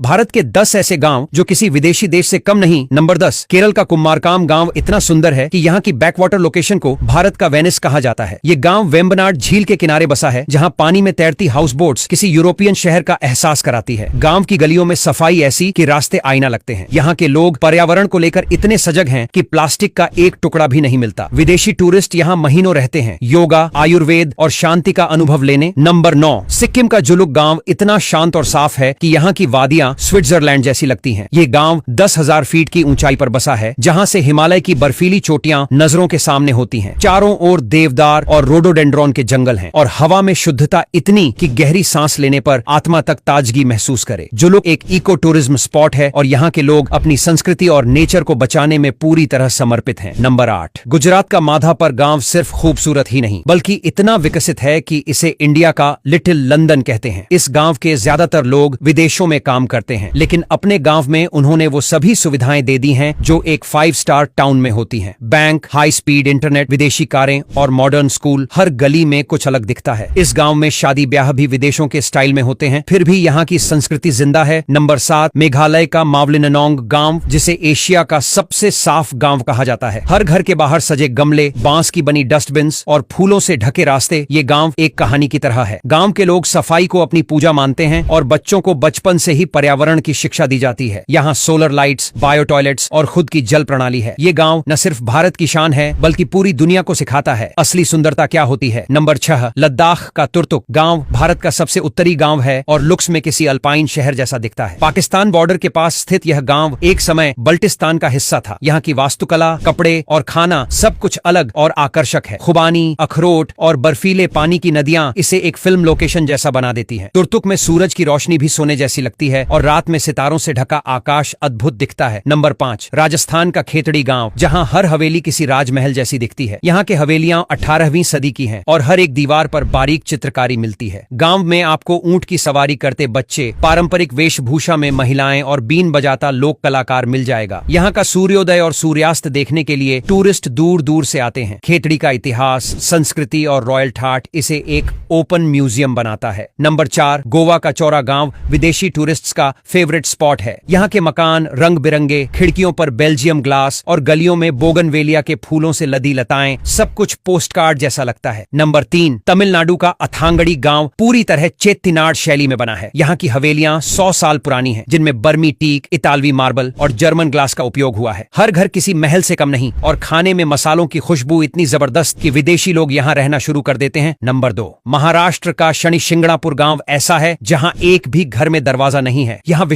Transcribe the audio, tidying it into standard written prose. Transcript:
भारत के 10 ऐसे गांव जो किसी विदेशी देश से कम नहीं। नंबर 10, केरल का कुम्मारकाम गांव इतना सुंदर है कि यहाँ की बैकवाटर लोकेशन को भारत का वेनिस कहा जाता है। ये गांव वेम्बनाड झील के किनारे बसा है, जहाँ पानी में तैरती हाउस बोट्स किसी यूरोपियन शहर का एहसास कराती है। गांव की गलियों में सफाई ऐसी कि रास्ते आईना लगते हैं। यहाँ के लोग पर्यावरण को लेकर इतने सजग हैं कि प्लास्टिक का एक टुकड़ा भी नहीं मिलता। विदेशी टूरिस्ट यहाँ महीनों रहते हैं, योगा, आयुर्वेद और शांति का अनुभव लेने। नंबर 9, सिक्किम का जुलुक गांव इतना शांत और साफ है कि यहाँ की वादियां स्विट्जरलैंड जैसी लगती हैं। ये गांव 10,000 फीट की ऊंचाई पर बसा है, जहां से हिमालय की बर्फीली चोटियां नजरों के सामने होती हैं। चारों ओर देवदार और रोडोडेंड्रॉन के जंगल हैं और हवा में शुद्धता इतनी कि गहरी सांस लेने पर आत्मा तक ताजगी महसूस करे। जुलुक एक इको टूरिज्म स्पॉट है और यहाँ के लोग अपनी संस्कृति और नेचर को बचाने में पूरी तरह समर्पित हैं। नंबर 8, गुजरात का माधापर गांव सिर्फ खूबसूरत ही नहीं बल्कि इतना विकसित है कि इसे इंडिया का लिटिल लंदन कहते हैं। इस गांव के ज्यादातर लोग विदेशों में काम करते हैं, लेकिन अपने गांव में उन्होंने वो सभी सुविधाएं दे दी हैं जो एक 5 स्टार टाउन में होती हैं। बैंक, हाई स्पीड इंटरनेट, विदेशी कारें और मॉडर्न स्कूल। हर गली में कुछ अलग दिखता है। इस गांव में शादी ब्याह भी विदेशों के स्टाइल में होते हैं, फिर भी यहाँ की संस्कृति जिंदा है। नंबर 7, मेघालय का मावलिननोंग गांव, जिसे एशिया का सबसे साफ गांव कहा जाता है। हर घर के बाहर सजे गमले, बांस की बनी डस्टबिन्स और फूलों से ढके रास्ते। ये गांव एक कहानी की तरह है। गांव के लोग सफाई को अपनी पूजा मानते हैं और बच्चों को बचपन से ही पर्यावरण की शिक्षा दी जाती है। यहाँ सोलर लाइट्स, बायो टॉयलेट्स और खुद की जल प्रणाली है। ये गांव न सिर्फ भारत की शान है बल्कि पूरी दुनिया को सिखाता है असली सुंदरता क्या होती है। नंबर 6, लद्दाख का तुर्तुक गांव भारत का सबसे उत्तरी गांव है और लुक्स में किसी अल्पाइन शहर जैसा दिखता है। पाकिस्तान बॉर्डर के पास स्थित यह गांव एक समय बल्टिस्तान का हिस्सा था। यहाँ की वास्तुकला, कपड़े और खाना सब कुछ अलग और आकर्षक है। खुबानी, अखरोट और बर्फीले पानी की नदियां इसे एक फिल्म लोकेशन जैसा बना देती हैं। तुर्तुक में सूरज की रोशनी भी सोने जैसी लगती है और रात में सितारों से ढका आकाश अद्भुत दिखता है। नंबर 5, राजस्थान का खेतड़ी गांव, जहां हर हवेली किसी राजमहल जैसी दिखती है। यहाँ के हवेलियां 18वीं सदी की हैं और हर एक दीवार पर बारीक चित्रकारी मिलती है। गांव में आपको ऊंट की सवारी करते बच्चे, पारंपरिक वेशभूषा में महिलाएं और बीन बजाता लोक कलाकार मिल जाएगा। यहाँ का सूर्योदय और सूर्यास्त देखने के लिए टूरिस्ट दूर दूर से आते हैं। खेतड़ी का इतिहास, संस्कृति और रॉयल ठाट इसे एक ओपन म्यूजियम बनाता है। नंबर 4, गोवा का चौरा गांव विदेशी टूरिस्ट्स का फेवरेट स्पॉट है। यहाँ के मकान रंग बिरंगे, खिड़कियों पर बेल्जियम ग्लास और गलियों में बोगनवेलिया के फूलों से लदी लताएं, सब कुछ पोस्टकार्ड जैसा लगता है। नंबर 3, तमिलनाडु का अथांगड़ी गांव पूरी तरह चेत्तिनाड शैली में बना है। यहाँ की हवेलियां 100 साल पुरानी हैं, जिनमें बर्मी टीक, इतालवी मार्बल और जर्मन ग्लास का उपयोग हुआ है। हर घर किसी महल से कम नहीं और खाने में मसालों की खुशबू इतनी जबरदस्त कि विदेशी लोग यहाँ रहना शुरू कर देते हैं। नंबर 2, महाराष्ट्र का शनि शिंगणापुर गांव ऐसा है जहाँ एक भी घर में दरवाजा नहीं है। यहाँ